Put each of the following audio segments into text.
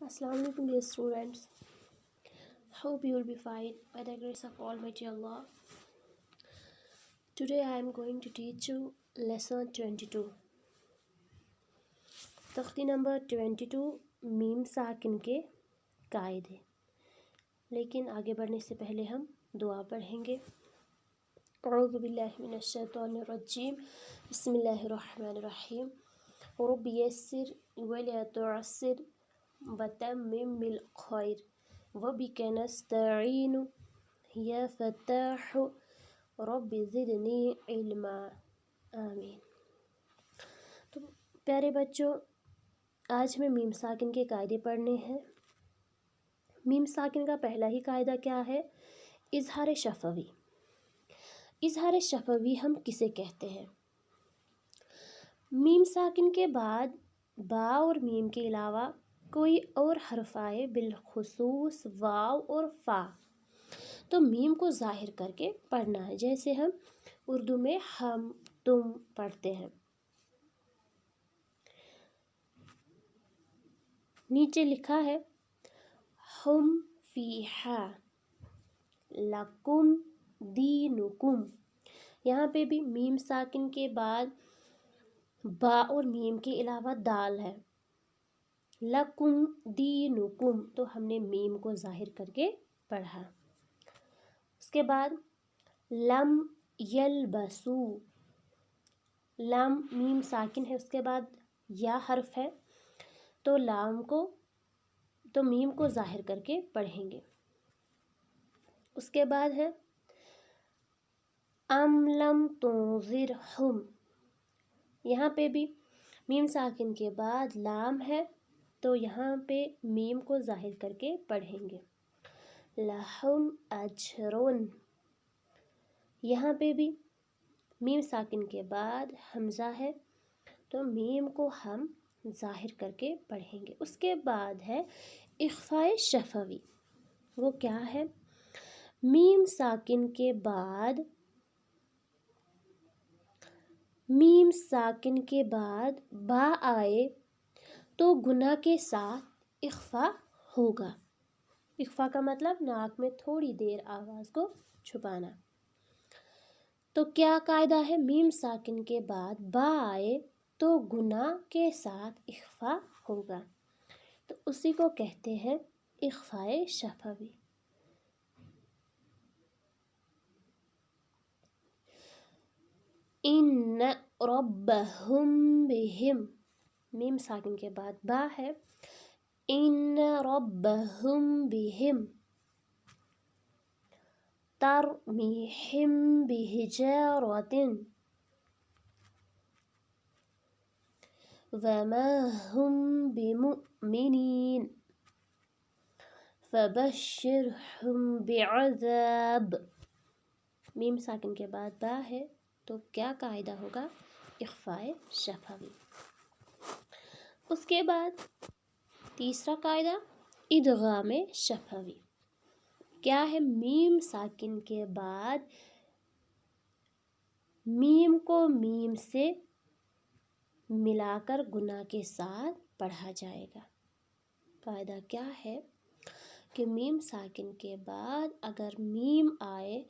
Assalamu alaikum dear students. Hope you will be fine by the grace of Almighty Allah. Today I am going to teach you lesson 22. तख्ती number 22 meme साकिन के कायदे। लेकिन आगे बढ़ने से पहले हम दुआ पढ़ेंगे। अऊज़ु बिल्लाहि मिनश शैतानिर रजीम। बिस्मिल्लाहिर रहमानिर रहीम। रब्बि यस्सिर वला तुअस्सिर वतम्मिम बिल खैर वबिका नस्तईनु या फत्ताहु रब्बि ज़िदनी इल्मा। आमीन। तो प्यारे बच्चों, आज हमें मीम साकिन के कायदे पढ़ने हैं। मीम साकिन का पहला ही कायदा क्या है? इज़हार शफ़वी। इज़हार शफ़वी हम किसे कहते हैं? मीम साकिन के बाद बा और मीम के अलावा कोई और हर्फ आए बिलखुसूस वाव और फ़ा, तो मीम को ज़ाहिर करके पढ़ना है। जैसे हम उर्दू में हम तुम पढ़ते हैं। नीचे लिखा है हम फ़ीहा लकुम दीनुकुम। यहाँ पे भी मीम साकिन के बाद बा और मीम के अलावा दाल है। लकुम दीनुकुम, तो हमने मीम को ज़ाहिर करके पढ़ा। उसके बाद लम यलबसू। लम मीम साकिन है, उसके बाद या हर्फ है, तो मीम को ज़ाहिर करके पढ़ेंगे। उसके बाद है अम लम तुंज़िरहुम। यहाँ पे भी मीम साकिन के बाद लाम है, तो यहाँ पे मीम को ज़ाहिर करके पढ़ेंगे। लहुम अजरुन। यहाँ पे भी मीम साकिन के बाद हमज़ा है, तो मीम को हम ज़ाहिर करके पढ़ेंगे। उसके बाद है इख़्फ़ाए शफ़वी। वो क्या है? मीम साकिन के बाद बा आए तो गुना के साथ इख़्फ़ा होगा। इख़्फ़ा का मतलब नाक में थोड़ी देर आवाज़ को छुपाना। तो क्या कायदा है? मीम साकिन के बाद बा आए तो गुना के साथ इख़्फ़ा होगा, तो उसी को कहते हैं इख़्फ़ाए शफ़वी। इन्न रब्बहुम बिहिम। मीम साकिन के बाद बा है। इन्न रब्बहुम बिहिम तरमीहिम बिहिजारतिन वमा हुम बिमुमिनीन फबश्शिरहुम बिअज़ाब। मीम साकिन के बाद बा है, तो क्या कायदा होगा? इख़्फ़ाए शफ़वी। उसके बाद तीसरा कायदा इदगामे शफ़वी। क्या है? मीम साकिन के बाद मीम को मीम से मिलाकर गुना के साथ पढ़ा जाएगा। कायदा क्या है कि मीम साकिन के बाद अगर मीम आए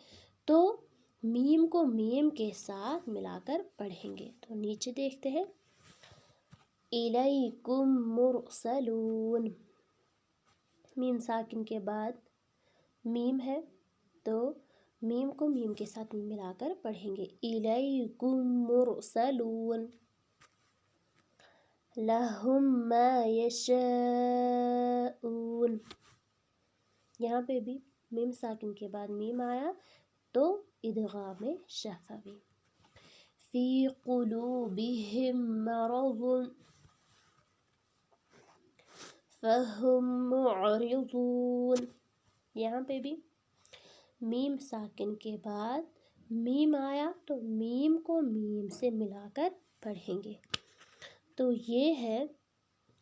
तो मीम को मीम के साथ मिलाकर पढ़ेंगे। तो नीचे देखते हैं इलैकुम मुरसलून। मीम साकिन के बाद मीम है, तो मीम को मीम के साथ मिलाकर पढ़ेंगे। इलैकुम मुरसलून लहुम मा यशाऊन। यहाँ पे भी मीम साकिन के बाद मीम आया तो इदगाम शफ़वी। फ़ी क़ुलूबिहिम मरज़ुन फ़हुम मुअरिज़ून। यहाँ पे भी मीम साकिन के बाद मीम आया तो मीम को मीम से मिलाकर पढ़ेंगे। तो ये है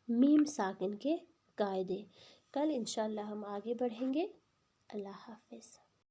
मीम साकिन के कायदे। कल इंशाअल्लाह हम आगे बढ़ेंगे। अल्लाह हाफ़िज़।